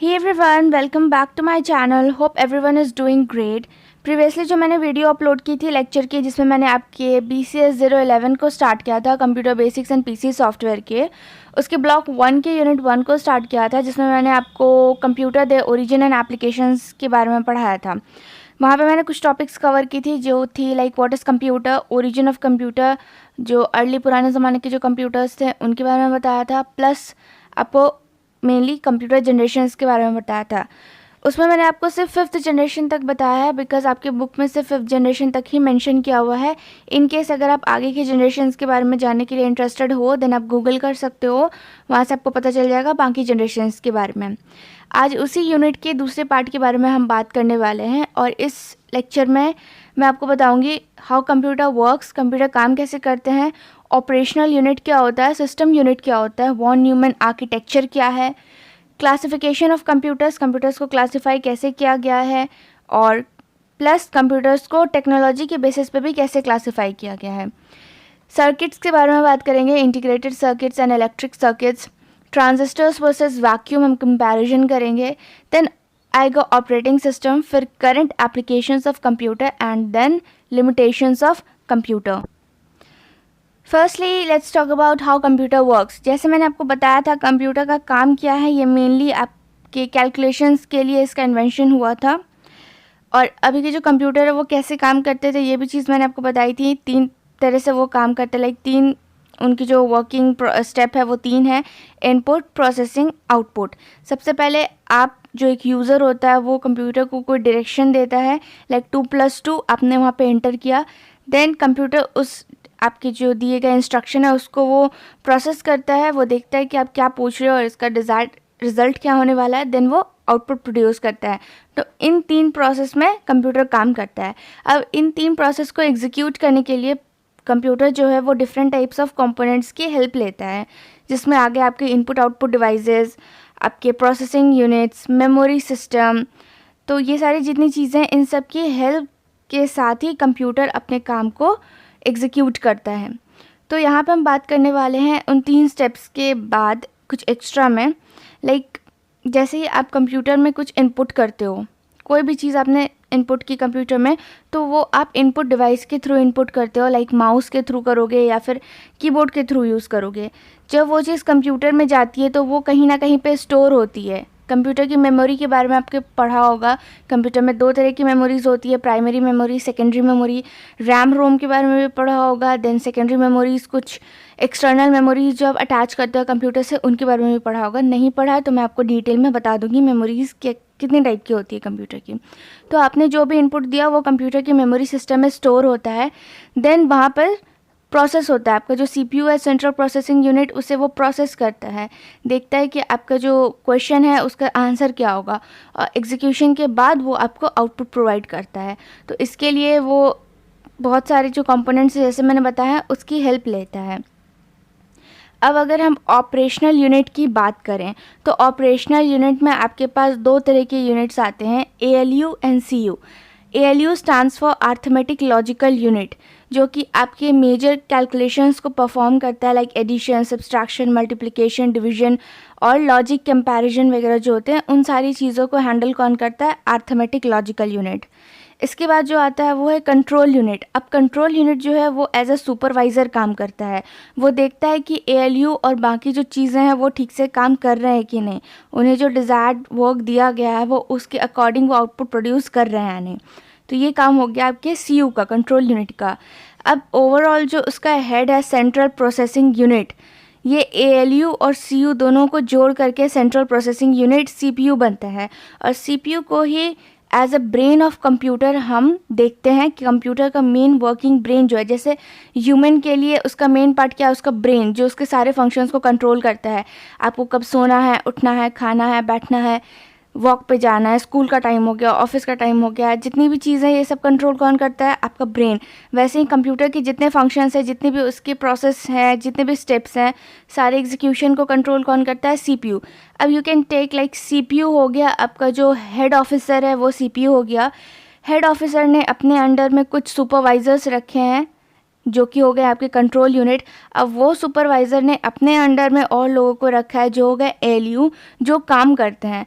Hey everyone, welcome back to my channel. Hope everyone is doing great. Previously जो मैंने video upload की थी lecture की, जिसमें मैंने आपके BCS 011 को स्टार्ट किया था, computer basics and PC software के, उसके ब्लॉक 1 के यूनिट 1 को स्टार्ट किया था, जिसमें मैंने आपको computer they origin and applications के बारे में पढ़ाया था। वहाँ पे मैंने कुछ टॉपिक्स कवर की थी जो थी like what is computer, origin of computer, जो अर्ली पुराने ज़माने के जो कंप्यूटर्स थे उनके बारे में बताया था, प्लस आपको मेनली कंप्यूटर जनरेशन्स के बारे में बताया था। उसमें मैंने आपको सिर्फ 5th जनरेशन तक बताया है, बिकॉज आपके बुक में सिर्फ 5th जनरेशन तक ही मेंशन किया हुआ है। इन केस अगर आप आगे के जनरेशन्स के बारे में जानने के लिए इंटरेस्टेड हो, देन आप गूगल कर सकते हो, वहाँ से आपको पता चल जाएगा बाकी जनरेशन्स के बारे में। आज उसी यूनिट के दूसरे पार्ट के बारे में हम बात करने वाले हैं, और इस लेक्चर में मैं आपको बताऊंगी हाउ कंप्यूटर वर्क्स, कंप्यूटर काम कैसे करते हैं, ऑपरेशनल यूनिट क्या होता है, सिस्टम यूनिट क्या होता है, वॉन न्यूमैन आर्किटेक्चर क्या है, क्लासिफिकेशन ऑफ कंप्यूटर्स, कंप्यूटर्स को क्लासिफाई कैसे किया गया है, और प्लस कंप्यूटर्स को टेक्नोलॉजी के बेसिस पे भी कैसे क्लासिफाई किया गया है। सर्किट्स के बारे में बात करेंगे, integrated circuits and electric circuits, transistors versus vacuum हम कंपैरिजन करेंगे, देन आएगा ऑपरेटिंग सिस्टम, फिर current applications of computer and then limitations of computer. Firstly let's talk about how computer works. जैसे मैंने आपको बताया था कंप्यूटर का काम क्या है, ये मेनली आपके कैलकुलेशंस के लिए इसका इन्वेंशन हुआ था, और अभी के जो कंप्यूटर है वो कैसे काम करते थे ये भी चीज़ मैंने आपको बताई थी। 3 तरह से वो काम करते, लाइक 3 उनकी जो वर्किंग स्टेप है वो 3 है, इनपुट, प्रोसेसिंग, आउटपुट। सबसे पहले आप जो एक यूज़र होता है वो कंप्यूटर को कोई डायरेक्शन देता है, लाइक 2+2 आपने वहाँ पे एंटर किया, देन कंप्यूटर उस आपके जो दिए गए इंस्ट्रक्शन है उसको वो प्रोसेस करता है, वो देखता है कि आप क्या पूछ रहे हो और इसका डिज़ायर्ड रिज़ल्ट क्या होने वाला है, देन वो आउटपुट प्रोड्यूस करता है। तो इन 3 प्रोसेस में कंप्यूटर काम करता है। अब इन 3 प्रोसेस को एग्जीक्यूट करने के लिए कंप्यूटर जो है वो डिफरेंट टाइप्स ऑफ कंपोनेंट्स की हेल्प लेता है, जिसमें आगे आपके इनपुट आउटपुट डिवाइसेस, आपके प्रोसेसिंग यूनिट्स, मेमोरी सिस्टम, तो ये सारी जितनी चीज़ें, इन सब की हेल्प के साथ ही कंप्यूटर अपने काम को एग्जीक्यूट करता है। तो यहाँ पे हम बात करने वाले हैं उन 3 स्टेप्स के बाद कुछ एक्स्ट्रा में, लाइक जैसे ही आप कंप्यूटर में कुछ इनपुट करते हो, कोई भी चीज़ आपने इनपुट की कंप्यूटर में, तो वो आप इनपुट डिवाइस के थ्रू इनपुट करते हो, लाइक माउस के थ्रू करोगे या फिर कीबोर्ड के थ्रू यूज़ करोगे। जब वो चीज़ कंप्यूटर में जाती है तो वो कहीं ना कहीं पे स्टोर होती है। कंप्यूटर की मेमोरी के बारे में आपके पढ़ा होगा, कंप्यूटर में 2 तरह की मेमोरीज़ होती है, primary memory, secondary memory. RAM ROM के बारे में भी पढ़ा होगा, देन सेकेंडरी मेमोरीज़, कुछ एक्सटर्नल मेमोरीज जो आप अटैच करते हो कंप्यूटर से, उनके बारे में भी पढ़ा होगा। नहीं पढ़ा है तो मैं आपको डिटेल में बता दूंगी मेमोरीज़ कितनी टाइप की होती है कंप्यूटर की। तो आपने जो भी इनपुट दिया वो कंप्यूटर की मेमोरी सिस्टम में स्टोर होता है, देन वहाँ पर प्रोसेस होता है। आपका जो CPU है, सेंट्रल प्रोसेसिंग यूनिट, उसे वो प्रोसेस करता है, देखता है कि आपका जो क्वेश्चन है उसका आंसर क्या होगा, और एग्जीक्यूशन के बाद वो आपको आउटपुट प्रोवाइड करता है। तो इसके लिए वो बहुत सारे जो कंपोनेंट्स जैसे मैंने बताया उसकी हेल्प लेता है। अब अगर हम ऑपरेशनल यूनिट की बात करें, तो ऑपरेशनल यूनिट में आपके पास 2 तरह के यूनिट्स आते हैं, ALU and CU। ALU stands for arithmetic logical unit, जो कि आपके मेजर कैलकुलेशंस को परफॉर्म करता है, like addition, subtraction, multiplication, division और लॉजिक कंपैरिजन वगैरह जो होते हैं, उन सारी चीज़ों को हैंडल कौन करता है, अर्थमेटिक लॉजिकल यूनिट। इसके बाद जो आता है वो है कंट्रोल यूनिट। अब कंट्रोल यूनिट जो है वो एज अ सुपरवाइज़र काम करता है, वो देखता है कि ALU और बाकी जो चीज़ें हैं वो ठीक से काम कर रहे हैं कि नहीं, उन्हें जो डिज़ायर्ड वर्क दिया गया है वो उसके अकॉर्डिंग वो आउटपुट प्रोड्यूस कर रहे हैं या नहीं। तो ये काम हो गया आपके CU का, कंट्रोल यूनिट का। अब ओवरऑल जो उसका हेड है, सेंट्रल प्रोसेसिंग यूनिट, ये ALU और CU दोनों को जोड़ करके सेंट्रल प्रोसेसिंग यूनिट CPU बनता है, और CPU को ही as a brain of computer हम देखते हैं कि कंप्यूटर का मेन वर्किंग ब्रेन जो है, जैसे ह्यूमन के लिए उसका मेन पार्ट क्या है, उसका ब्रेन, जो उसके सारे फंक्शंस को कंट्रोल करता है। आपको कब सोना है, उठना है, खाना है, बैठना है, वॉक पे जाना है, स्कूल का टाइम हो गया, ऑफिस का टाइम हो गया, जितनी भी चीज़ें ये सब कंट्रोल कौन करता है, आपका ब्रेन। वैसे ही कंप्यूटर के जितने फंक्शंस हैं, जितने भी उसके प्रोसेस हैं, जितने भी स्टेप्स हैं, सारे एग्जीक्यूशन को कंट्रोल कौन करता है, CPU। अब you can take like CPU हो गया, आपका जो हेड ऑफिसर है वो CPU हो गया। हेड ऑफिसर ने अपने अंडर में कुछ सुपरवाइजर्स रखे हैं जो कि हो गए आपके कंट्रोल यूनिट। अब वो सुपरवाइज़र ने अपने अंडर में और लोगों को रखा है जो हो गए ALU, जो काम करते हैं।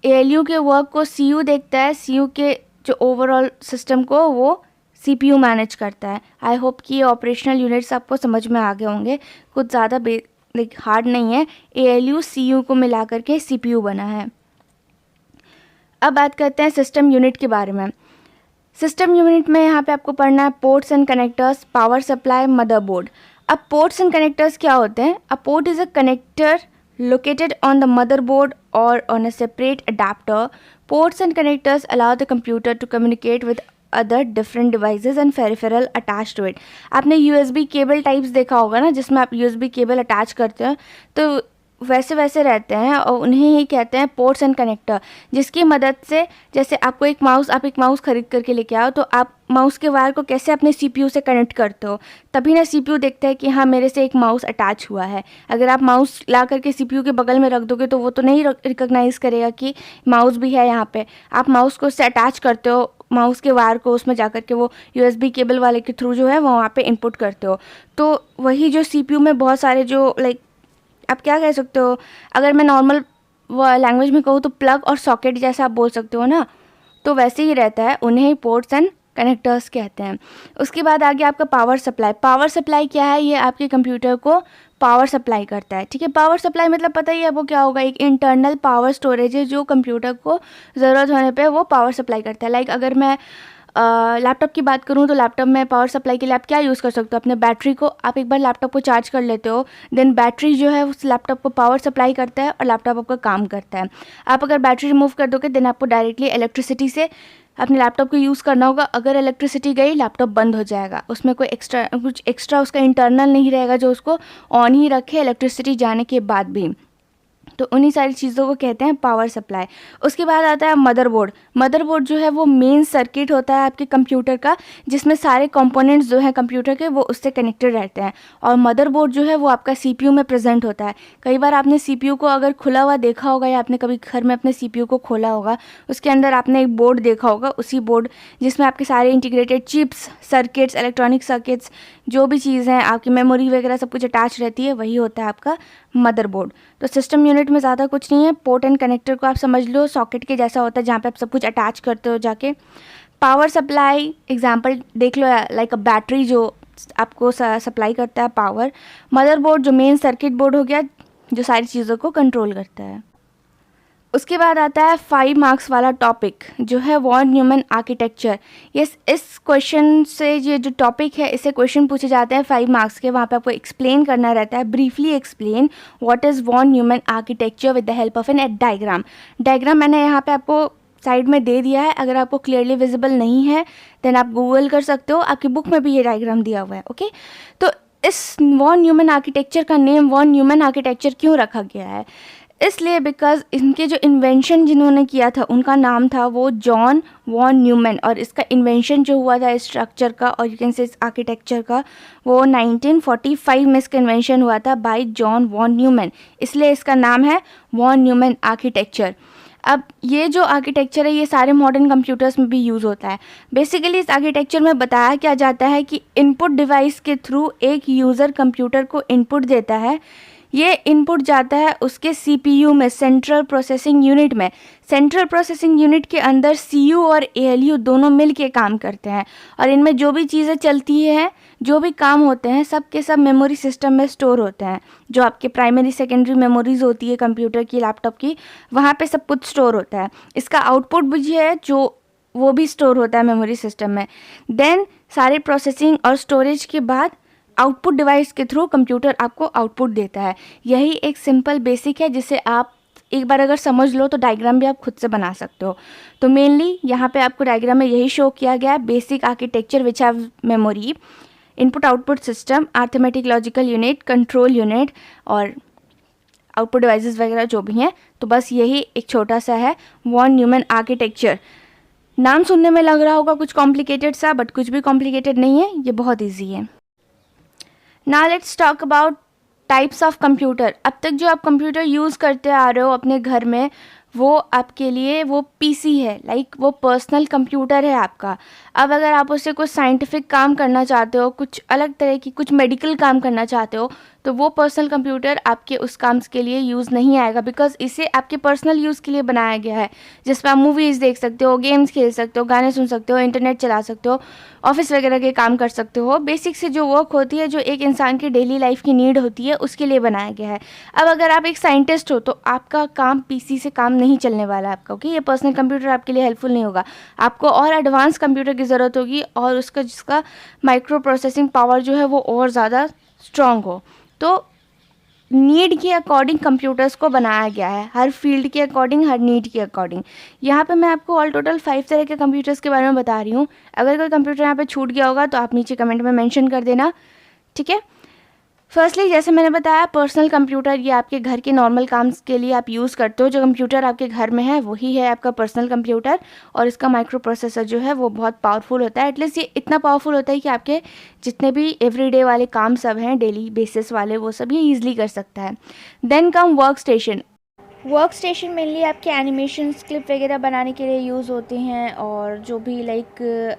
ALU के वर्क को CU देखता है, CU के जो ओवरऑल सिस्टम को वो CPU मैनेज करता है। आई होप कि ये ऑपरेशनल यूनिट्स आपको समझ में आ गए होंगे, कुछ ज़्यादा लाइक हार्ड नहीं है। ALU CU को मिला करके CPU बना है। अब बात करते हैं सिस्टम यूनिट के बारे में। सिस्टम यूनिट में यहाँ पे आपको पढ़ना है ports and connectors, power supply, motherboard. अब पोर्ट्स एंड कनेक्टर्स क्या होते हैं? A port is a connector located on the motherboard or on a separate adapter. Ports and connectors allow the computer to communicate with other different devices and peripheral attached to it. आपने USB cable types देखा होगा ना, जिसमें आप USB cable attach करते हैं, तो वैसे वैसे रहते हैं और उन्हें ही कहते हैं पोर्ट्स एंड कनेक्टर, जिसकी मदद से जैसे आप एक माउस खरीद करके लेके आओ, तो आप माउस के वायर को कैसे अपने CPU से कनेक्ट करते हो, तभी ना CPU देखता है कि हाँ मेरे से एक माउस अटैच हुआ है। अगर आप माउस ला करके CPU के बगल में रख दोगे तो वो तो नहीं रिकॉग्नाइज़ करेगा कि माउस भी है यहाँ पे। आप माउस को उससे अटैच करते हो, माउस के वायर को, उसमें जाकर के वो USB केबल वाले के थ्रू जो है वो वहाँ पे इनपुट करते हो। तो वही जो CPU में बहुत सारे जो लाइक आप क्या कह सकते हो, अगर मैं नॉर्मल लैंग्वेज में कहूँ तो प्लग और सॉकेट जैसा आप बोल सकते हो ना, तो वैसे ही रहता है, उन्हें ही पोर्ट्स एंड कनेक्टर्स कहते हैं। उसके बाद आगे आपका पावर सप्लाई। पावर सप्लाई क्या है? ये आपके कंप्यूटर को पावर सप्लाई करता है, ठीक है। पावर सप्लाई मतलब पता ही है वो क्या होगा, एक इंटरनल पावर स्टोरेज है जो कंप्यूटर को ज़रूरत होने पे वो पावर सप्लाई करता है। लाइक अगर मैं लैपटॉप की बात करूँ तो लैपटॉप में पावर सप्लाई के लिए आप क्या यूज़ कर सकते हो? अपने बैटरी को, आप एक बार लैपटॉप को चार्ज कर लेते हो, देन बैटरी जो है उस लैपटॉप को पावर सप्लाई करता है और लैपटॉप आपका काम करता है। आप अगर बैटरी रिमूव कर दोगे देन आपको डायरेक्टली इलेक्ट्रिसिटी से अपने लैपटॉप को यूज़ करना होगा। अगर इलेक्ट्रिसिटी गई लैपटॉप बंद हो जाएगा, उसमें कोई कुछ एक्स्ट्रा उसका इंटरनल नहीं रहेगा जो उसको ऑन ही रखे इलेक्ट्रिसिटी जाने के बाद भी। तो उन्हीं सारी चीज़ों को कहते हैं पावर सप्लाई। उसके बाद आता है मदरबोर्ड। मदरबोर्ड जो है वो मेन सर्किट होता है आपके कंप्यूटर का, जिसमें सारे कंपोनेंट्स जो हैं कंप्यूटर के वो उससे कनेक्टेड रहते हैं। और मदरबोर्ड जो है वो आपका CPU में प्रेजेंट होता है। कई बार आपने CPU को अगर खुला हुआ देखा होगा या आपने कभी घर में अपने CPU को खोला होगा, उसके अंदर आपने एक बोर्ड देखा होगा, उसी बोर्ड जिसमें आपके सारे integrated chips, circuits, electronic circuits, जो भी चीज़ हैं आपकी मेमोरी वगैरह सब कुछ अटैच रहती है, वही होता है आपका मदरबोर्ड। तो सिस्टम यूनिट में ज़्यादा कुछ नहीं है। पोर्ट एंड कनेक्टर को आप समझ लो सॉकेट के जैसा होता है जहाँ पे आप सब कुछ अटैच करते हो जाके। पावर सप्लाई एग्जांपल देख लो, लाइक अ बैटरी जो आपको सप्लाई करता है पावर। मदरबोर्ड जो मेन सर्किट बोर्ड हो गया जो सारी चीज़ों को कंट्रोल करता है। उसके बाद आता है 5 मार्क्स वाला टॉपिक जो है वॉन न्यूमैन आर्किटेक्चर। यस, इस क्वेश्चन से ये जो टॉपिक है इससे क्वेश्चन पूछे जाते हैं 5 मार्क्स के। वहाँ पे आपको एक्सप्लेन करना रहता है, briefly explain what is von Neumann architecture with the help of an diagram. Diagram मैंने यहाँ पे आपको साइड में दे दिया है, अगर आपको क्लियरली विजिबल नहीं है देन आप गूगल कर सकते हो, आपकी बुक में भी ये डायग्राम दिया हुआ है। ओके, तो इस वॉन न्यूमैन आर्किटेक्चर का नेम वॉन न्यूमैन आर्किटेक्चर क्यों रखा गया है? इसलिए बिकॉज इनके जो इन्वेंशन जिन्होंने किया था उनका नाम था वो जॉन वॉन न्यूमैन, और इसका इन्वेंशन जो हुआ था इस स्ट्रक्चर का और यू कैन से इस आर्किटेक्चर का वो 1945 में इसका इन्वेंशन हुआ था बाय जॉन वॉन न्यूमैन, इसलिए इसका नाम है वॉन न्यूमैन आर्किटेक्चर। अब ये जो आर्किटेक्चर है ये सारे मॉडर्न कंप्यूटर्स में भी यूज़ होता है। बेसिकली इस आर्किटेक्चर में बताया क्या जाता है कि इनपुट डिवाइस के थ्रू एक यूज़र कंप्यूटर को इनपुट देता है, ये इनपुट जाता है उसके CPU में, सेंट्रल प्रोसेसिंग यूनिट में। सेंट्रल प्रोसेसिंग यूनिट के अंदर CU और ALU दोनों मिल के काम करते हैं और इनमें जो भी चीज़ें चलती हैं, जो भी काम होते हैं, सब के सब मेमोरी सिस्टम में स्टोर होते हैं। जो आपके प्राइमरी सेकेंडरी मेमोरीज होती है कंप्यूटर की, लैपटॉप की, वहाँ पे सब कुछ स्टोर होता है। इसका आउटपुट भी है जो वो भी स्टोर होता है मेमोरी सिस्टम में। देन सारे प्रोसेसिंग और स्टोरेज के बाद आउटपुट डिवाइस के थ्रू कंप्यूटर आपको आउटपुट देता है। यही एक सिंपल बेसिक है जिसे आप एक बार अगर समझ लो तो डायग्राम भी आप खुद से बना सकते हो। तो मेनली यहाँ पे आपको डायग्राम में यही शो किया गया है, basic architecture which have memory, input output system, arithmetic logical unit, control unit और आउटपुट डिवाइसेस वगैरह जो भी हैं। तो बस यही एक छोटा सा है वॉन न्यूमैन आर्किटेक्चर। नाम सुनने में लग रहा होगा कुछ कॉम्प्लिकेटेड सा, बट कुछ भी कॉम्प्लिकेटेड नहीं है, ये बहुत ईजी है। Now let's talk about types of computer. अब तक जो आप कंप्यूटर यूज़ करते आ रहे हो अपने घर में वो आपके लिए वो पीसी है, लाइक वो पर्सनल कंप्यूटर है आपका। अब अगर आप उससे कुछ साइंटिफिक काम करना चाहते हो, कुछ अलग तरह की कुछ मेडिकल काम करना चाहते हो, तो वो पर्सनल कंप्यूटर आपके उस काम के लिए यूज़ नहीं आएगा, बिकॉज इसे आपके पर्सनल यूज़ के लिए बनाया गया है, जिसमें आप मूवीज़ देख सकते हो, गेम्स खेल सकते हो, गाने सुन सकते हो, इंटरनेट चला सकते हो, ऑफिस वगैरह के काम कर सकते हो। बेसिक से जो वर्क होती है, जो एक इंसान की डेली लाइफ की नीड होती है, उसके लिए बनाया गया है। अब अगर आप एक साइंटिस्ट हो तो आपका काम पीसी से काम नहीं चलने वाला है आपका, ओके। ये पर्सनल कंप्यूटर आपके लिए हेल्पफुल नहीं होगा, आपको और एडवांस कंप्यूटर की ज़रूरत होगी, और उसका जिसका माइक्रो प्रोसेसिंग पावर जो है वो और ज़्यादा स्ट्रॉन्ग हो। तो नीड के अकॉर्डिंग कंप्यूटर्स को बनाया गया है, हर फील्ड के अकॉर्डिंग, हर नीड के अकॉर्डिंग। यहाँ पे मैं आपको ऑल टोटल 5 तरह के कंप्यूटर्स के बारे में बता रही हूँ। अगर कोई कंप्यूटर यहाँ पे छूट गया होगा तो आप नीचे कमेंट में मेंशन कर देना, ठीक है। फर्स्टली, जैसे मैंने बताया, पर्सनल कंप्यूटर, ये आपके घर के नॉर्मल काम के लिए आप यूज़ करते हो। जो कंप्यूटर आपके घर में है वही है आपका पर्सनल कंप्यूटर, और इसका माइक्रो प्रोसेसर जो है वो बहुत पावरफुल होता है। एटलीस्ट ये इतना पावरफुल होता है कि आपके जितने भी एवरीडे वाले काम सब हैं, डेली बेसिस वाले, वो सब ये ईजिली कर सकता है। Then come work station. Work station mainly आपके एनिमेशन क्लिप वगैरह बनाने के लिए यूज़ होते हैं, और जो भी लाइक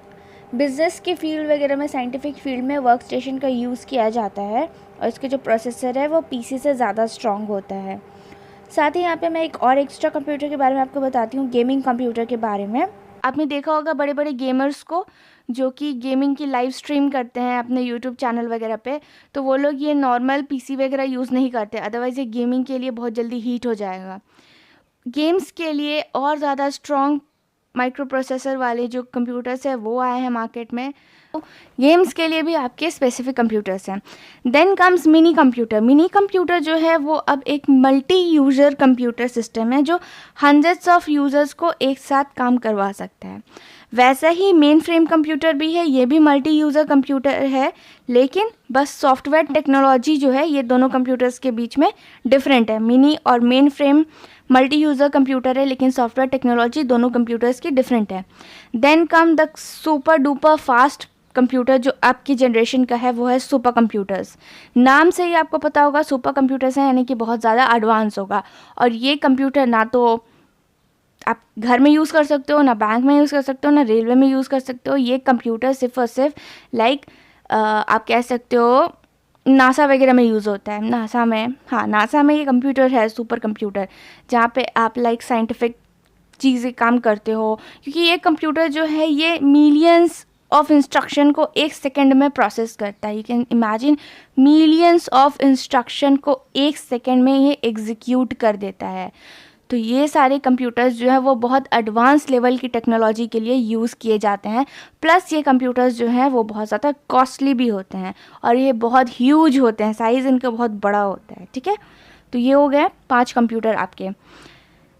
बिज़नेस के फील्ड वगैरह में, साइंटिफिक फील्ड में वर्क स्टेशन का यूज़ किया जाता है, और इसके जो प्रोसेसर है वो पीसी से ज़्यादा स्ट्रॉन्ग होता है। साथ ही यहाँ पे मैं एक और एक्स्ट्रा कंप्यूटर के बारे में आपको बताती हूँ, गेमिंग कंप्यूटर के बारे में। आपने देखा होगा बड़े बड़े गेमर्स को, जो कि गेमिंग की लाइव स्ट्रीम करते हैं अपने यूट्यूब चैनल वगैरह पे, तो वो लोग ये नॉर्मल पीसी वगैरह यूज़ नहीं करते, अदरवाइज़ ये गेमिंग के लिए बहुत जल्दी हीट हो जाएगा। गेम्स के लिए और ज़्यादा स्ट्रॉन्ग माइक्रो प्रोसेसर वाले जो कंप्यूटर्स है वो आए हैं मार्केट में। गेम्स के लिए भी आपके स्पेसिफिक कंप्यूटर्स हैं। Then comes mini computer. Mini computer जो है वो अब एक मल्टी यूज़र कंप्यूटर सिस्टम है, जो हंड्रेड्स ऑफ यूज़र्स को एक साथ काम करवा सकता है। वैसा ही मेन फ्रेम कंप्यूटर भी है, ये भी मल्टी यूज़र कंप्यूटर है, लेकिन बस सॉफ्टवेयर टेक्नोलॉजी जो है ये दोनों कंप्यूटर्स के बीच में डिफरेंट है। मिनी और main frame multi user computer है, लेकिन सॉफ्टवेयर टेक्नोलॉजी दोनों कंप्यूटर्स की डिफरेंट है। Then come the super duper fast computer, जो आपकी जनरेशन का है वो है सुपर कंप्यूटर्स। नाम से ही आपको पता होगा सुपर कंप्यूटर्स हैं, यानी कि बहुत ज़्यादा एडवांस होगा। और ये कंप्यूटर ना तो आप घर में यूज़ कर सकते हो, ना बैंक में यूज़ कर सकते हो, ना रेलवे में यूज़ कर सकते हो। ये कंप्यूटर सिर्फ और सिर्फ लाइक आप कह सकते हो नासा वगैरह में यूज़ होता है। नासा में, हाँ, नासा में ये कंप्यूटर है, सुपर कंप्यूटर, जहाँ पे आप लाइक साइंटिफिक चीज़ें काम करते हो, क्योंकि ये कंप्यूटर जो है ये मिलियंस ऑफ इंस्ट्रक्शन को एक सेकेंड में प्रोसेस करता है। You can imagine, millions of instruction को एक सेकेंड में ये एग्जीक्यूट कर देता है। तो ये सारे कंप्यूटर्स जो है वो बहुत एडवांस लेवल की टेक्नोलॉजी के लिए यूज़ किए जाते हैं। प्लस ये कंप्यूटर्स जो हैं वो बहुत ज़्यादा कॉस्टली भी होते हैं, और ये बहुत ह्यूज होते हैं, साइज़ इनका बहुत बड़ा होता है, ठीक है। तो ये हो गए 5 कंप्यूटर आपके।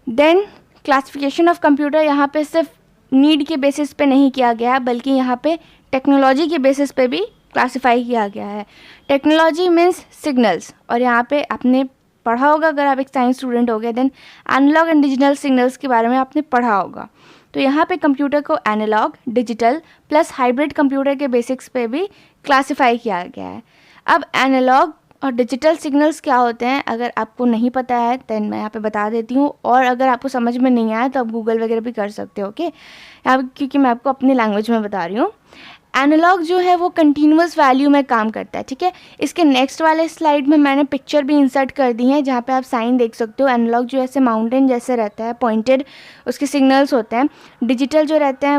देन क्लासिफिकेशन ऑफ कंप्यूटर, यहाँ पे सिर्फ नीड के बेसिस पे नहीं किया गया, बल्कि यहाँ पे टेक्नोलॉजी के बेसिस पे भी क्लासिफाई किया गया है। टेक्नोलॉजी मीन्स सिग्नल्स, और यहाँ पे आपने पढ़ा होगा, अगर आप एक साइंस स्टूडेंट हो गए, then analog and digital signals के बारे में आपने पढ़ा होगा। तो यहाँ पे कंप्यूटर को analog, digital plus hybrid computer के बेसिक्स पे भी क्लासिफाई किया गया है। अब एनालॉग और डिजिटल सिग्नल्स क्या होते हैं, अगर आपको नहीं पता है देन मैं यहाँ पे बता देती हूँ, और अगर आपको समझ में नहीं आया तो आप गूगल वगैरह भी कर सकते हो, ओके। क्योंकि मैं आपको अपनी लैंग्वेज में बता रही हूँ। एनालॉग जो है वो कंटिन्यूस वैल्यू में काम करता है, ठीक है। इसके नेक्स्ट वाले स्लाइड में मैंने पिक्चर भी इंसर्ट कर दी है, जहाँ पे आप साइन देख सकते हो। एनालॉग जो ऐसे माउंटेन जैसे रहता है, पॉइंटेड उसके सिग्नल्स होते हैं। डिजिटल जो रहते हैं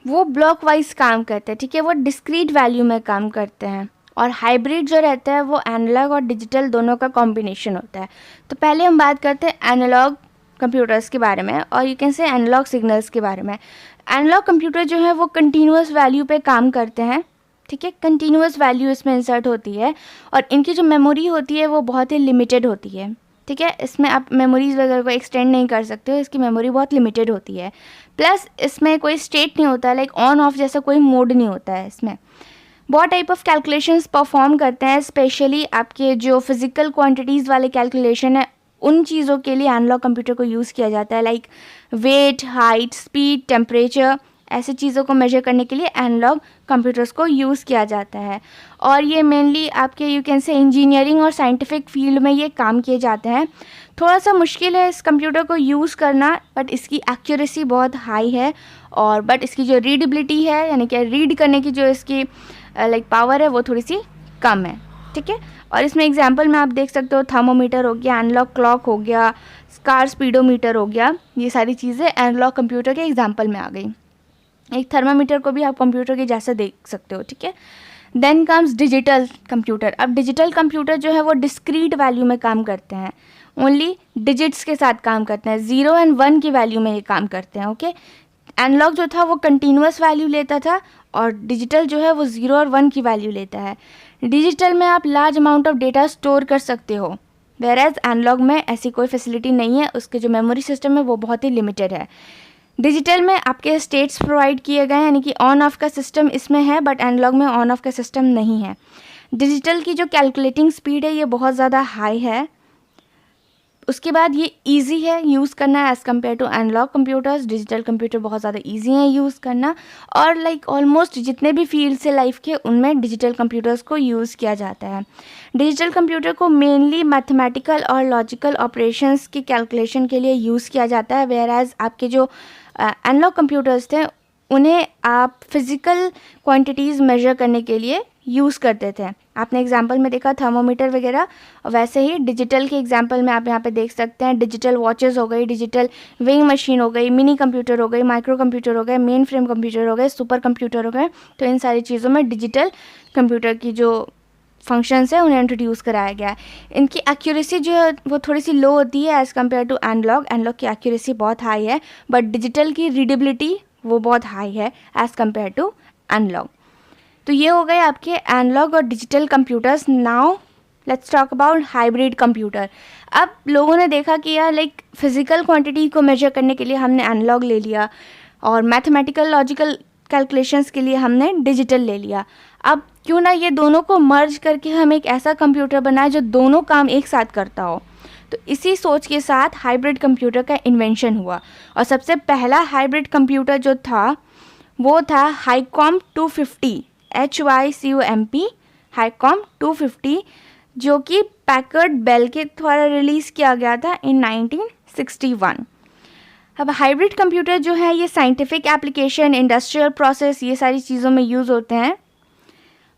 वो ब्लॉक वाइज काम करते हैं, ठीक है, वो डिस्क्रीट वैल्यू में काम करते हैं। और हाइब्रिड जो रहता है वो एनालॉग और डिजिटल दोनों का कॉम्बिनेशन होता है। तो पहले हम बात करते हैं एनालॉग कंप्यूटर्स के बारे में, और you can say analog signals के बारे में। एनालॉग कंप्यूटर जो है वो कंटिन्यूस वैल्यू पे काम करते हैं, ठीक है। कंटिन्यूस वैल्यू इसमें इंसर्ट होती है, और इनकी जो मेमोरी होती है वो बहुत ही लिमिटेड होती है, ठीक है। इसमें आप मेमोरीज वगैरह को एक्सटेंड नहीं कर सकते हो, इसकी मेमोरी बहुत लिमिटेड होती है। प्लस इसमें कोई स्टेट नहीं होता है, लाइक ऑन ऑफ जैसा कोई मोड नहीं होता है इसमें। बहुत टाइप ऑफ कैलकुलेशंस परफॉर्म करते हैं, स्पेशली आपके जो फिजिकल क्वांटिटीज़ वाले कैलकुलेशन है उन चीज़ों के लिए एनालॉग कंप्यूटर को यूज़ किया जाता है, like weight, height, speed, temperature, ऐसे चीज़ों को मेजर करने के लिए एनालॉग कंप्यूटर्स को यूज़ किया जाता है। और ये मेनली आपके यू कैन से इंजीनियरिंग और साइंटिफिक फील्ड में ये काम किए जाते हैं। थोड़ा सा मुश्किल है इस कंप्यूटर को यूज़ करना, बट इसकी एक्यूरेसी बहुत हाई है, और बट इसकी जो रीडेबिलिटी है यानी कि रीड करने की जो इसकी लाइक पावर है वो थोड़ी सी कम है, ठीक है। और इसमें एग्जांपल में आप देख सकते हो थर्मोमीटर हो गया, एनालॉग क्लॉक हो गया, कार स्पीडोमीटर हो गया, ये सारी चीज़ें एनालॉग कंप्यूटर के एग्जांपल में आ गई। एक थर्मामीटर को भी आप कंप्यूटर के जैसा देख सकते हो, ठीक है। Then comes digital computer. अब डिजिटल कंप्यूटर जो है वो डिस्क्रीट वैल्यू में काम करते हैं, ओनली डिजिट्स के साथ काम करते हैं, 0 और 1 की वैल्यू में ये काम करते हैं, ओके। एनालॉग जो था वो कंटिन्यूस वैल्यू लेता था, और डिजिटल जो है वो 0 और 1 की वैल्यू लेता है। डिजिटल में आप large amount of data store कर सकते हो, वेयरएज एनालॉग में ऐसी कोई फैसिलिटी नहीं है, उसके जो मेमोरी सिस्टम है वो बहुत ही लिमिटेड है। डिजिटल में आपके स्टेट्स प्रोवाइड किए गए हैं, यानी कि ऑन ऑफ का सिस्टम इसमें है, बट एनालॉग में ऑन ऑफ का सिस्टम नहीं है। डिजिटल की जो कैलकुलेटिंग स्पीड है ये बहुत ज़्यादा हाई है। उसके बाद ये इजी है यूज़ करना as compare to analog computers. Digital computer बहुत ज़्यादा इजी हैं यूज़ करना, और लाइक ऑलमोस्ट जितने भी फील्ड्स है लाइफ के उनमें डिजिटल कंप्यूटर्स को यूज़ किया जाता है। डिजिटल कंप्यूटर को मेनली मैथमेटिकल और लॉजिकल ऑपरेशंस की कैलकुलेशन के लिए यूज़ किया जाता है, वेयर एज आपके जो एनालॉग कंप्यूटर्स थे उन्हें आप फिज़िकल क्वांटिटीज़ मेजर करने के लिए यूज़ करते थे। आपने एग्जांपल में देखा थर्मोमीटर वगैरह, वैसे ही डिजिटल के एग्जांपल में आप यहाँ पे देख सकते हैं डिजिटल वॉचेस हो गई, डिजिटल वेइंग मशीन हो गई, मिनी कंप्यूटर हो गई, माइक्रो कंप्यूटर हो गए, मेन फ्रेम कंप्यूटर हो गए, सुपर कंप्यूटर हो गए। तो इन सारी चीज़ों में डिजिटल कंप्यूटर की जो फंक्शंस है उन्हें इंट्रोड्यूस कराया गया है। इनकी एक्यूरेसी जो है वो थोड़ी सी लो होती है as compare to analog. Analog की एक्यूरेसी बहुत हाई है, बट डिजिटल की रीडेबिलिटी वो बहुत हाई है एज़ कम्पेयर टू एनालॉग। तो ये हो गए आपके एनालॉग और digital computers. Now let's talk about hybrid computer. अब लोगों ने देखा कि यार लाइक फिज़िकल क्वांटिटी को मेजर करने के लिए हमने एनालॉग ले लिया, और मैथमेटिकल लॉजिकल कैलकुलेशंस के लिए हमने डिजिटल ले लिया। अब क्यों ना ये दोनों को मर्ज करके हम एक ऐसा कंप्यूटर बनाए जो दोनों काम एक साथ करता हो। तो इसी सोच के साथ हाइब्रिड कंप्यूटर का इन्वेंशन हुआ, और सबसे पहला हाइब्रिड कंप्यूटर जो था वो था हाईकॉम 250, HYCOMP हाईकॉम 250, जो कि पैकर्ड बेल के द्वारा रिलीज़ किया गया था इन 1961। अब हाइब्रिड कंप्यूटर जो है ये साइंटिफिक एप्लीकेशन, इंडस्ट्रियल प्रोसेस, ये सारी चीज़ों में यूज़ होते हैं।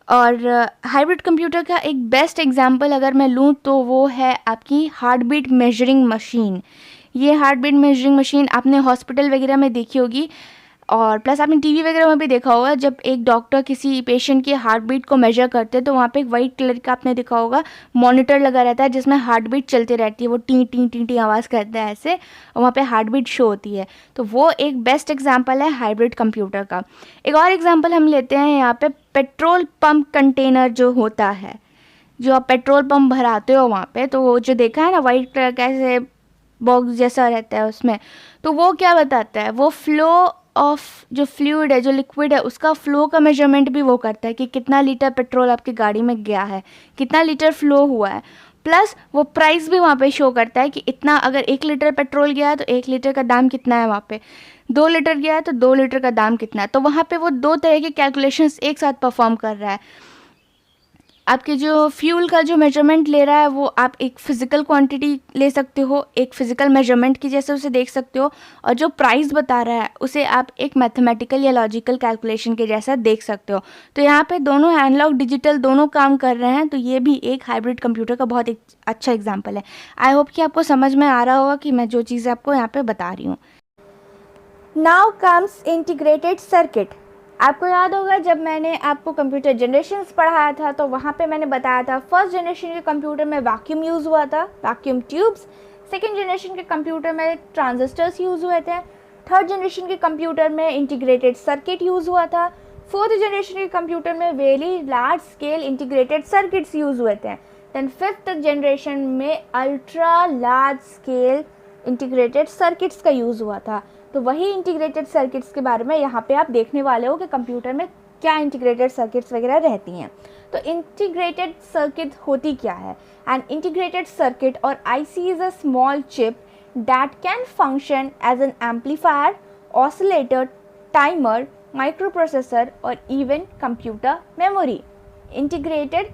और हाइब्रिड कंप्यूटर का एक बेस्ट एग्जांपल अगर मैं लूँ तो वो है आपकी हार्ट बीट मेजरिंग मशीन। ये हार्ट बीट मेजरिंग मशीन आपने हॉस्पिटल वगैरह में देखी होगी, और प्लस आपने टीवी वगैरह में भी देखा होगा। जब एक डॉक्टर किसी पेशेंट की हार्ट बीट को मेजर करते हैं तो वहाँ पे एक वाइट कलर का आपने देखा होगा मॉनिटर लगा रहता है जिसमें हार्ट बीट चलती रहती है, वो टी टी टी टी आवाज़ करता है ऐसे, और वहाँ पे हार्ट बीट शो होती है। तो वो एक बेस्ट एग्जांपल है हाइब्रिड कंप्यूटर का। एक और एग्जांपल हम लेते हैं यहाँ पे पेट्रोल पंप कंटेनर जो होता है, जो आप पेट्रोल पंप भराते हो वहाँ पे, तो वो जो देखा है ना वाइट कलर का ऐसे बॉक्स जैसा रहता है उसमें, तो वो क्या बताता है, वो फ्लो ऑफ जो फ्लूइड है, जो लिक्विड है, उसका फ्लो का मेजरमेंट भी वो करता है कि कितना लीटर पेट्रोल आपकी गाड़ी में गया है, कितना लीटर फ्लो हुआ है। प्लस वो प्राइस भी वहाँ पे शो करता है कि इतना, अगर 1 लीटर पेट्रोल गया है तो 1 लीटर का दाम कितना है वहाँ पे, 2 लीटर गया है तो 2 लीटर का दाम कितना है। तो वहाँ पे वो 2 तरह के कैलकुलेशंस एक साथ परफॉर्म कर रहा है। आपके जो फ्यूल का जो मेजरमेंट ले रहा है वो आप एक फ़िज़िकल क्वांटिटी ले सकते हो, एक फ़िज़िकल मेजरमेंट की जैसे उसे देख सकते हो, और जो प्राइस बता रहा है उसे आप एक मैथमेटिकल या लॉजिकल कैलकुलेशन के जैसा देख सकते हो। तो यहाँ पे दोनों एनालॉग डिजिटल दोनों काम कर रहे हैं, तो ये भी एक हाइब्रिड कंप्यूटर का बहुत एक अच्छा एग्जाम्पल है। आई होप कि आपको समझ में आ रहा होगा कि मैं जो चीज़ें आपको यहाँ पर बता रही हूँ। Now comes integrated circuit. आपको याद होगा जब मैंने आपको कंप्यूटर जनरेशन्स पढ़ाया था तो वहाँ पे मैंने बताया था फर्स्ट जनरेशन के कंप्यूटर में वैक्यूम यूज़ हुआ था, वैक्यूम ट्यूब्स। सेकेंड जनरेशन के कंप्यूटर में ट्रांजिस्टर्स यूज़ हुए थे। थर्ड जनरेशन के कंप्यूटर में इंटीग्रेटेड सर्किट यूज़ हुआ था। फोर्थ जनरेशन के कंप्यूटर में very large scale integrated circuits use हुए थे। देन फिफ्थ जनरेशन में ultra large scale integrated circuits का यूज़ हुआ था। तो वही इंटीग्रेटेड सर्किट्स के बारे में यहाँ पे आप देखने वाले हो कि कंप्यूटर में क्या इंटीग्रेटेड सर्किट्स वगैरह रहती हैं। तो इंटीग्रेटेड सर्किट होती क्या है? एन इंटीग्रेटेड सर्किट और IC is a small chip that can function as an amplifier, oscillator, timer, micro processor और even computer memory. Integrated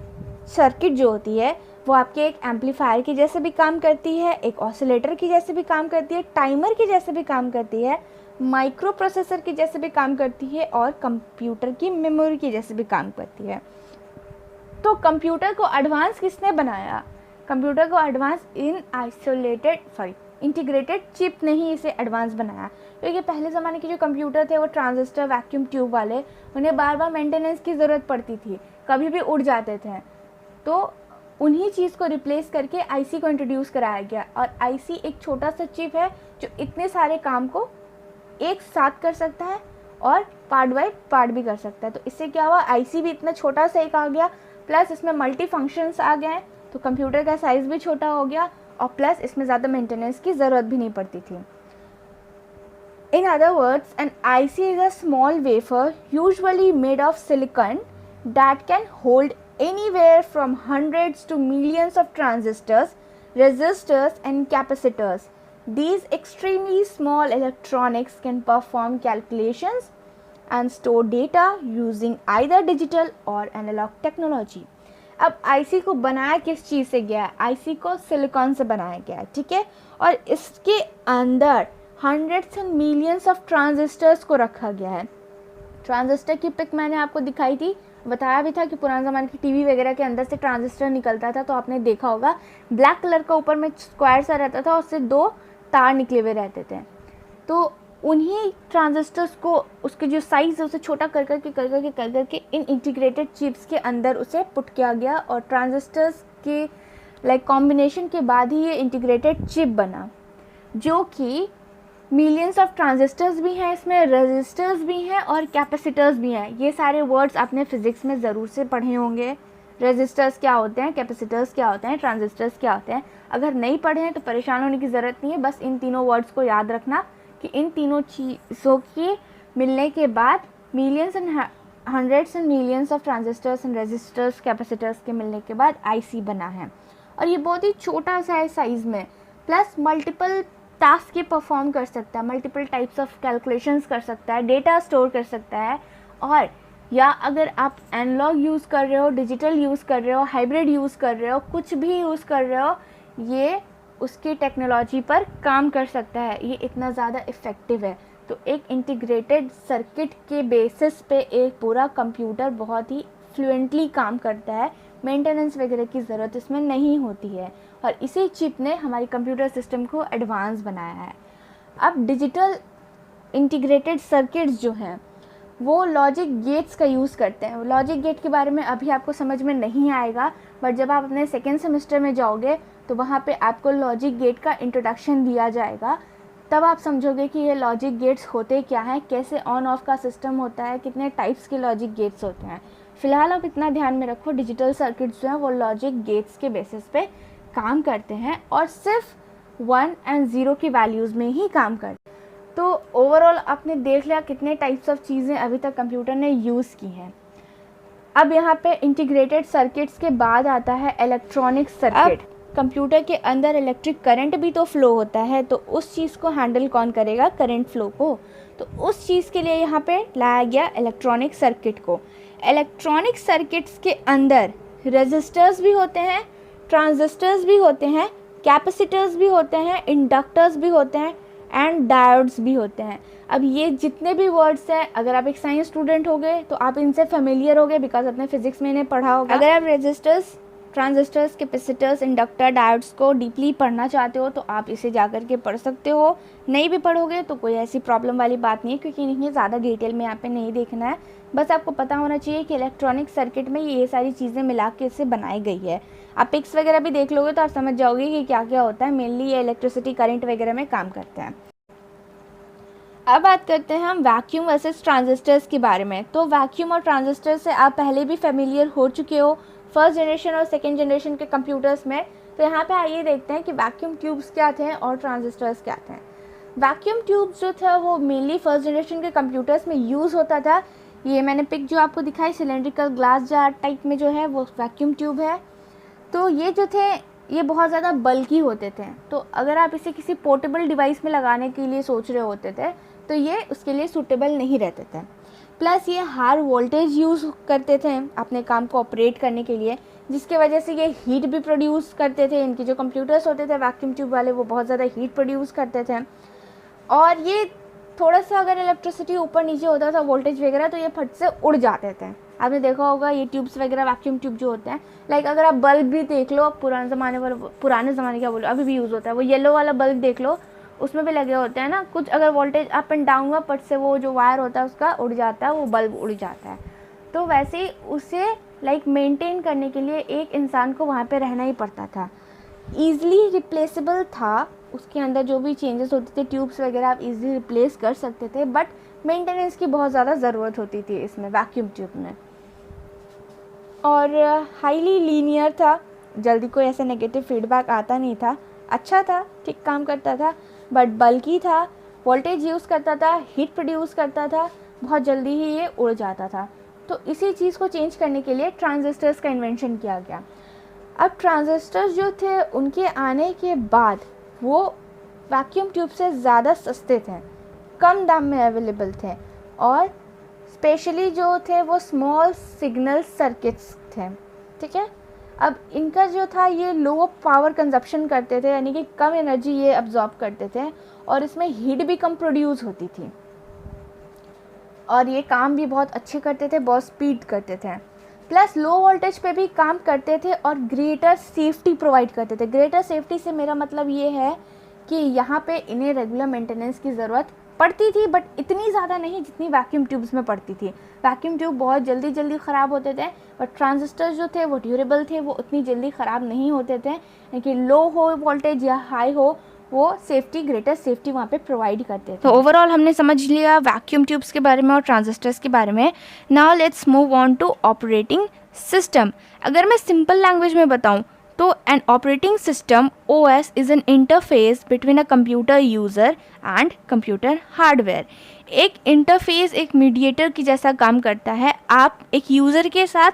circuit जो होती है वो आपके एक एम्पलीफायर की जैसे भी काम करती है, एक ऑसिलेटर की जैसे भी काम करती है, टाइमर की जैसे भी काम करती है, माइक्रो प्रोसेसर की जैसे भी काम करती है और कंप्यूटर की मेमोरी की जैसे भी काम करती है। तो कंप्यूटर को एडवांस किसने बनाया? कंप्यूटर को एडवांस इंटीग्रेटेड चिप ने ही इसे एडवांस बनाया, क्योंकि पहले ज़माने के जो कंप्यूटर थे वो ट्रांजिस्टर वैक्यूम ट्यूब वाले, उन्हें बार बार मेंटेनेंस की ज़रूरत पड़ती थी, कभी भी उड़ जाते थे। तो उन्हीं चीज़ को रिप्लेस करके आईसी को इंट्रोड्यूस कराया गया। और आईसी एक छोटा सा चिप है जो इतने सारे काम को एक साथ कर सकता है और पार्ट बाय पार्ट भी कर सकता है। तो इससे क्या हुआ, आईसी भी इतना छोटा सा एक आ गया, प्लस इसमें मल्टी फंक्शंस आ गए, तो कंप्यूटर का साइज़ भी छोटा हो गया और प्लस इसमें ज़्यादा मेंटेनेंस की ज़रूरत भी नहीं पड़ती थी। In other words, an IC is a small wafer usually made of silicon that can hold anywhere from hundreds to millions of transistors, resistors and capacitors. These extremely small electronics can perform calculations and store data using either digital or analog technology. अब IC को बनाया किस चीज़ से गया है? IC को silicon से बनाया गया है, ठीक है। और इसके अंदर hundreds and millions of transistors को रखा गया है। ट्रांजिस्टर की पिक मैंने आपको दिखाई थी, बताया भी था कि पुराने ज़माने की टीवी वगैरह के अंदर से ट्रांजिस्टर निकलता था, तो आपने देखा होगा ब्लैक कलर का ऊपर में स्क्वायर सा रहता था, उससे 2 तार निकले हुए रहते थे। तो उन्हीं ट्रांजिस्टर्स को उसके जो साइज़ है उसे छोटा कर करके इन इंटीग्रेटेड चिप्स के अंदर उसे पुट किया गया और ट्रांजिस्टर्स के कॉम्बिनेशन के बाद ही ये इंटीग्रेटेड चिप बना, जो कि मिलियंस ऑफ ट्रांजिस्टर्स भी हैं, इसमें रेजिस्टर्स भी हैं और कैपेसिटर्स भी हैं। ये सारे वर्ड्स आपने फिज़िक्स में ज़रूर से पढ़े होंगे। रेजिस्टर्स क्या होते हैं, कैपेसिटर्स क्या होते हैं, ट्रांजिस्टर्स क्या होते हैं। अगर नहीं पढ़े हैं तो परेशान होने की ज़रूरत नहीं है, बस इन तीनों वर्ड्स को याद रखना कि इन तीनों चीज़ों के मिलने के बाद millions and hundreds and millions of transistors and resistors capacitors के मिलने के बाद आईसी बना है। और ये बहुत ही छोटा सा है साइज़ में, प्लस मल्टीपल टास्क ये परफॉर्म कर सकता है, मल्टीपल टाइप्स ऑफ कैलकुलेशंस कर सकता है, डेटा स्टोर कर सकता है। और या अगर आप एनालॉग यूज़ कर रहे हो, डिजिटल यूज़ कर रहे हो, हाइब्रिड यूज़ कर रहे हो, कुछ भी यूज़ कर रहे हो, ये उसकी टेक्नोलॉजी पर काम कर सकता है। ये इतना ज़्यादा इफ़ेक्टिव है। तो एक इंटीग्रेटेड सर्किट के बेसिस पे एक पूरा कंप्यूटर बहुत ही फ्लुएंटली काम करता है, मेंटेनेंस वगैरह की ज़रूरत इसमें नहीं होती है। और इसी चिप ने हमारी कंप्यूटर सिस्टम को एडवांस बनाया है। अब डिजिटल इंटीग्रेटेड सर्किट्स जो हैं वो लॉजिक गेट्स का यूज़ करते हैं। लॉजिक गेट के बारे में अभी आपको समझ में नहीं आएगा, बट जब आप अपने सेकेंड सेमेस्टर में जाओगे तो वहाँ पे आपको लॉजिक गेट का इंट्रोडक्शन दिया जाएगा। तब आप समझोगे कि ये लॉजिक गेट्स होते क्या हैं, कैसे ऑन ऑफ का सिस्टम होता है, कितने टाइप्स के लॉजिक गेट्स होते हैं। फ़िलहाल आप इतना ध्यान में रखो, डिजिटल सर्किट्स जो हैं वो लॉजिक गेट्स के बेसिस पे काम करते हैं और सिर्फ 1 और 0 की वैल्यूज़ में ही काम करते हैं। तो ओवरऑल आपने देख लिया कितने टाइप्स ऑफ चीज़ें अभी तक कंप्यूटर ने यूज़ की हैं। अब यहाँ पे इंटीग्रेटेड सर्किट्स के बाद आता है इलेक्ट्रॉनिक सर्किट। कंप्यूटर के अंदर इलेक्ट्रिक करंट भी तो फ्लो होता है, तो उस चीज़ को हैंडल कौन करेगा, करंट फ्लो को। तो उस चीज़ के लिए यहाँ पे लाया गया इलेक्ट्रॉनिक सर्किट को। इलेक्ट्रॉनिक सर्किट्स के अंदर रेजिस्टर्स भी होते हैं, ट्रांजिस्टर्स भी होते हैं, कैपेसिटर्स भी होते हैं, इंडक्टर्स भी होते हैं एंड डायोड्स भी होते हैं। अब ये जितने भी वर्ड्स हैं, अगर आप एक साइंस स्टूडेंट हो गए तो आप इनसे फेमिलियर हो गए, बिकॉज अपने फिजिक्स में इन्हें पढ़ा होगा। अगर आप resistors, transistors, capacitors, inductor, diodes को डीपली पढ़ना चाहते हो तो आप इसे जाकर के पढ़ सकते हो। नहीं भी पढ़ोगे तो कोई ऐसी प्रॉब्लम वाली बात नहीं है, क्योंकि इन्हें ज़्यादा डिटेल में यहाँ पे नहीं देखना है। बस आपको पता होना चाहिए कि इलेक्ट्रॉनिक सर्किट में ये सारी चीज़ें मिला के इसे बनाई गई है। आप पिक्स वगैरह भी देख लोगे तो आप समझ जाओगे कि क्या क्या होता है। मेनली ये इलेक्ट्रिसिटी, करंट वगैरह में काम करते हैं। अब बात करते हैं हम वैक्यूम वर्सेस ट्रांजिस्टर्स के बारे में। तो वैक्यूम और ट्रांजिस्टर से आप पहले भी फेमिलियर हो चुके हो फर्स्ट जनरेशन और सेकेंड जनरेशन के कंप्यूटर्स में। तो यहाँ पे आइए देखते हैं कि वैक्यूम ट्यूब्स क्या थे और ट्रांजिस्टर्स क्या थे। वैक्यूम ट्यूब्स जो था वो मेनली फर्स्ट जनरेशन के कंप्यूटर्स में यूज़ होता था। ये मैंने पिक जो आपको दिखाई, सिलेंड्रिकल ग्लास जार टाइप में जो है वो वैक्यूम ट्यूब है। तो ये जो थे ये बहुत ज़्यादा बल्की होते थे, तो अगर आप इसे किसी पोर्टेबल डिवाइस में लगाने के लिए सोच रहे होते थे तो ये उसके लिए सूटेबल नहीं रहते थे। प्लस ये हाई वोल्टेज यूज़ करते थे अपने काम को ऑपरेट करने के लिए, जिसके वजह से ये हीट भी प्रोड्यूस करते थे। इनके जो कंप्यूटर्स होते थे वैक्यूम ट्यूब वाले, वो बहुत ज़्यादा हीट प्रोड्यूस करते थे। और ये थोड़ा सा अगर इलेक्ट्रिसिटी ऊपर नीचे होता था वोल्टेज वगैरह, तो ये फट से उड़ जाते थे। आपने देखा होगा ये ट्यूब्स वगैरह, वैक्यूम ट्यूब जो होते हैं, लाइक अगर आप बल्ब भी देख लो, पुराने ज़माने क्या बोलो, अभी भी यूज़ होता है, वो येलो वाला बल्ब देख लो, उसमें भी लगे होते हैं ना कुछ, अगर वोल्टेज अप एंड डाउन हुआ फट से वो जो वायर होता है उसका उड़ जाता है, वो बल्ब उड़ जाता है। तो वैसे ही उसे लाइक मेंटेन करने के लिए एक इंसान को वहाँ पे रहना ही पड़ता था। ईज़िली रिप्लेसेबल था, उसके अंदर जो भी चेंजेस होते थे, ट्यूब्स वगैरह आप इजीली रिप्लेस कर सकते थे, बट मेंटेनेंस की बहुत ज़्यादा ज़रूरत होती थी इसमें, वैक्यूम ट्यूब में। और हाईली लीनियर था, जल्दी कोई ऐसा नेगेटिव फीडबैक आता नहीं था, अच्छा था, ठीक काम करता था, बट बल्कि था, वोल्टेज यूज़ करता था, हीट प्रोड्यूस करता था, बहुत जल्दी ही ये उड़ जाता था। तो इसी चीज़ को चेंज करने के लिए ट्रांजिस्टर्स का इन्वेंशन किया गया। अब ट्रांजिस्टर्स जो थे उनके आने के बाद वो वैक्यूम ट्यूब से ज़्यादा सस्ते थे, कम दाम में अवेलेबल थे, और स्पेशली जो थे वो स्मॉल सिग्नल सर्किट्स थे, ठीक है। अब इनका जो था ये लो पावर कंजप्शन करते थे, यानी कि कम एनर्जी ये अब्जॉर्ब करते थे, और इसमें हीट भी कम प्रोड्यूस होती थी, और ये काम भी बहुत अच्छे करते थे, बहुत स्पीड करते थे, प्लस लो वोल्टेज पे भी काम करते थे और ग्रेटर सेफ्टी प्रोवाइड करते थे। ग्रेटर सेफ्टी से मेरा मतलब ये है कि यहाँ पे इन्हें रेगुलर मेंटेनेंस की ज़रूरत पड़ती थी, बट इतनी ज़्यादा नहीं जितनी वैक्यूम ट्यूब्स में पड़ती थी। वैक्यूम ट्यूब बहुत जल्दी ख़राब होते थे, बट ट्रांजिस्टर्स जो थे वो ड्यूरेबल थे, वो उतनी जल्दी ख़राब नहीं होते थे, कि लो हो वोल्टेज या हाई हो, वो सेफ्टी, ग्रेटर सेफ्टी वहाँ पे प्रोवाइड करते थे। तो ओवरऑल हमने समझ लिया वैक्यूम ट्यूब्स के बारे में और ट्रांजिस्टर्स के बारे में। Now let's move on to operating system. अगर मैं सिंपल लैंग्वेज में बताऊँ तो an operating system OS is an interface between a computer user and computer hardware. एक इंटरफेस एक मीडिएटर की जैसा काम करता है, आप एक यूज़र के साथ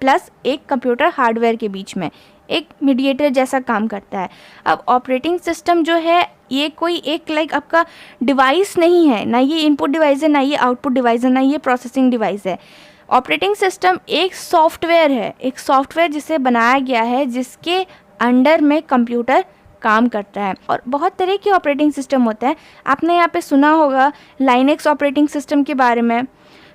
प्लस एक कंप्यूटर हार्डवेयर के बीच में एक मीडिएटर जैसा काम करता है। अब ऑपरेटिंग सिस्टम जो है ये कोई एक लाइक आपका डिवाइस नहीं है, ना ये इनपुट डिवाइस है, ना ये आउटपुट डिवाइस है, ना ये प्रोसेसिंग डिवाइस है। ऑपरेटिंग सिस्टम एक सॉफ्टवेयर है, एक सॉफ्टवेयर जिसे बनाया गया है, जिसके अंडर में कंप्यूटर काम करता है। और बहुत तरह के ऑपरेटिंग सिस्टम होते हैं, आपने यहाँ पे सुना होगा लाइनेक्स ऑपरेटिंग सिस्टम के बारे में,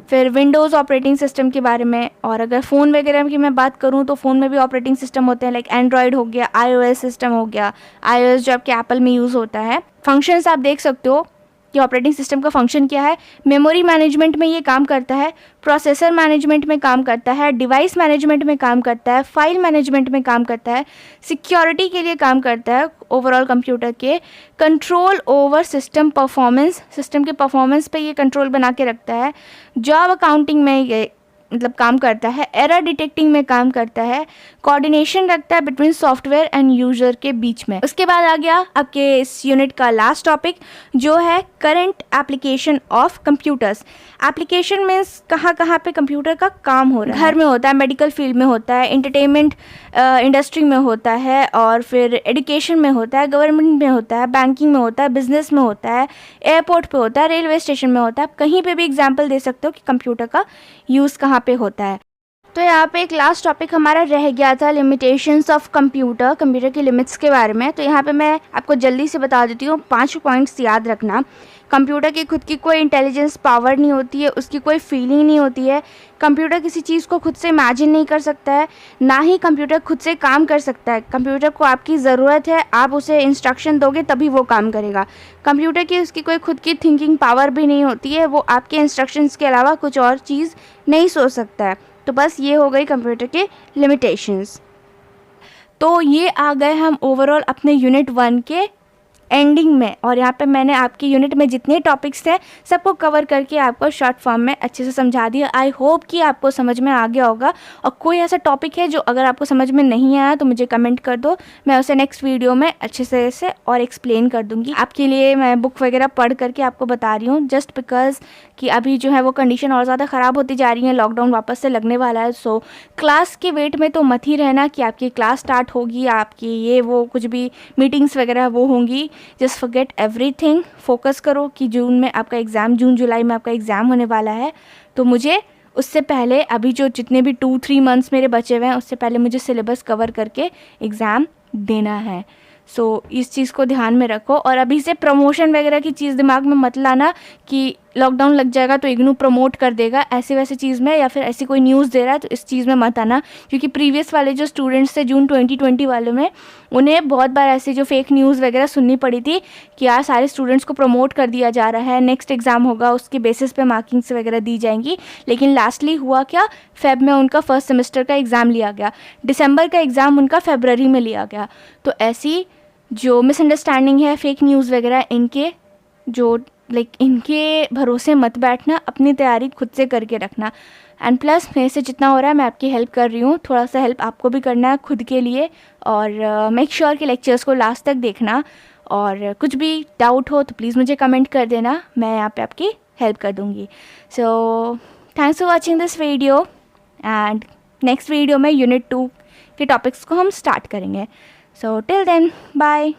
फिर विंडोज़ ऑपरेटिंग सिस्टम के बारे में, और अगर फ़ोन वगैरह की मैं बात करूँ तो फ़ोन में भी ऑपरेटिंग सिस्टम होते हैं, लाइक एंड्रॉयड हो गया, iOS सिस्टम हो गया। iOS जो आपके एप्पल में यूज़ होता है। फंक्शंस आप देख सकते हो कि ऑपरेटिंग सिस्टम का फंक्शन क्या है। मेमोरी मैनेजमेंट में ये काम करता है, प्रोसेसर मैनेजमेंट में काम करता है, डिवाइस मैनेजमेंट में काम करता है, फाइल मैनेजमेंट में काम करता है, सिक्योरिटी के लिए काम करता है, ओवरऑल कंप्यूटर के control over system performance, system के परफॉर्मेंस पे ये कंट्रोल बना के रखता है, जॉब अकाउंटिंग में ये मतलब काम करता है, एरर डिटेक्टिंग में काम करता है, कोऑर्डिनेशन रखता है बिटवीन सॉफ्टवेयर एंड यूजर के बीच में। उसके बाद आ गया आपके इस यूनिट का लास्ट टॉपिक जो है current application of computers. Application means कहाँ पे कंप्यूटर का काम हो रहा है। घर में होता है, मेडिकल फील्ड में होता है, एंटरटेनमेंट इंडस्ट्री में होता है, और फिर एजुकेशन में होता है, गवर्नमेंट में होता है, बैंकिंग में होता है, बिजनेस में होता है, एयरपोर्ट पे होता है, रेलवे स्टेशन में होता है। आप कहीं पे भी एग्जांपल दे सकते हो कि कंप्यूटर का यूज़ कहाँ पे होता है। तो यहाँ पे एक लास्ट टॉपिक हमारा रह गया था लिमिटेशंस ऑफ कंप्यूटर, कंप्यूटर की लिमिट्स के बारे में। तो यहाँ पे मैं आपको जल्दी से बता देती हूँ, 5 पॉइंट्स याद रखना। कंप्यूटर की खुद की कोई इंटेलिजेंस पावर नहीं होती है, उसकी कोई फीलिंग नहीं होती है। कंप्यूटर किसी चीज़ को खुद से इमेजिन नहीं कर सकता है, ना ही कंप्यूटर खुद से काम कर सकता है। कंप्यूटर को आपकी ज़रूरत है, आप उसे इंस्ट्रक्शन दोगे तभी वो काम करेगा। कंप्यूटर की उसकी कोई खुद की थिंकिंग पावर भी नहीं होती है, वो आपके इंस्ट्रक्शंस के अलावा कुछ और चीज़ नहीं सोच सकता है। तो बस ये हो गई कंप्यूटर के लिमिटेशंस। तो ये आ गए हम ओवरऑल अपने यूनिट 1 के एंडिंग में, और यहाँ पे मैंने आपकी यूनिट में जितने टॉपिक्स थे सबको कवर करके आपको शॉर्ट फॉर्म में अच्छे से समझा दिया। आई होप कि आपको समझ में आ गया होगा, और कोई ऐसा टॉपिक है जो अगर आपको समझ में नहीं आया तो मुझे कमेंट कर दो, मैं उसे नेक्स्ट वीडियो में अच्छे से और एक्सप्लेन कर दूँगी। आपके लिए मैं बुक वगैरह पढ़ करके आपको बता रही हूँ, जस्ट बिकॉज कि अभी जो है वो कंडीशन और ज़्यादा ख़राब होती जा रही है, लॉकडाउन वापस से लगने वाला है। सो क्लास के वेट में तो मत ही रहना कि आपकी क्लास स्टार्ट होगी, आपकी ये वो कुछ भी मीटिंग्स वगैरह वो होंगी, जस्ट फॉरगेट एवरीथिंग, फोकस करो कि जून में आपका एग्ज़ाम, जून जुलाई में आपका एग्ज़ाम होने वाला है। तो मुझे उससे पहले, अभी जो जितने भी 2-3 मंथ्स मेरे बचे हुए हैं, उससे पहले मुझे सिलेबस कवर करके एग्ज़ाम देना है। सो इस चीज़ को ध्यान में रखो। और अभी से प्रमोशन वगैरह की चीज़ दिमाग में मत लाना कि लॉकडाउन लग जाएगा तो इग्नू प्रमोट कर देगा, ऐसे वैसे चीज़ में, या फिर ऐसी कोई न्यूज़ दे रहा है तो इस चीज़ में मत आना। क्योंकि प्रीवियस वाले जो स्टूडेंट्स थे जून 2020 वालों में, उन्हें बहुत बार ऐसे जो फेक न्यूज़ वगैरह सुननी पड़ी थी कि यार सारे स्टूडेंट्स को प्रमोट कर दिया जा रहा है, नेक्स्ट एग्ज़ाम होगा उसके बेसिस पे मार्किंग्स वगैरह दी जाएंगी। लेकिन लास्टली हुआ क्या, फेब में उनका फर्स्ट सेमेस्टर का एग्ज़ाम लिया गया, दिसंबर का एग्ज़ाम उनका फरवरी में लिया गया। तो ऐसी जो मिसअंडरस्टैंडिंग है, फेक न्यूज़ वगैरह, इनके जो इनके भरोसे मत बैठना, अपनी तैयारी खुद से करके रखना। एंड प्लस मेरे से जितना हो रहा है मैं आपकी हेल्प कर रही हूँ, थोड़ा सा हेल्प आपको भी करना है खुद के लिए। और मेक श्योर कि लेक्चर्स को लास्ट तक देखना, और कुछ भी डाउट हो तो प्लीज़ मुझे कमेंट कर देना, मैं यहाँ पे आपकी हेल्प कर दूँगी। So thanks for watching this video, and next video में यूनिट 2 के टॉपिक्स को हम स्टार्ट करेंगे। So till then, bye.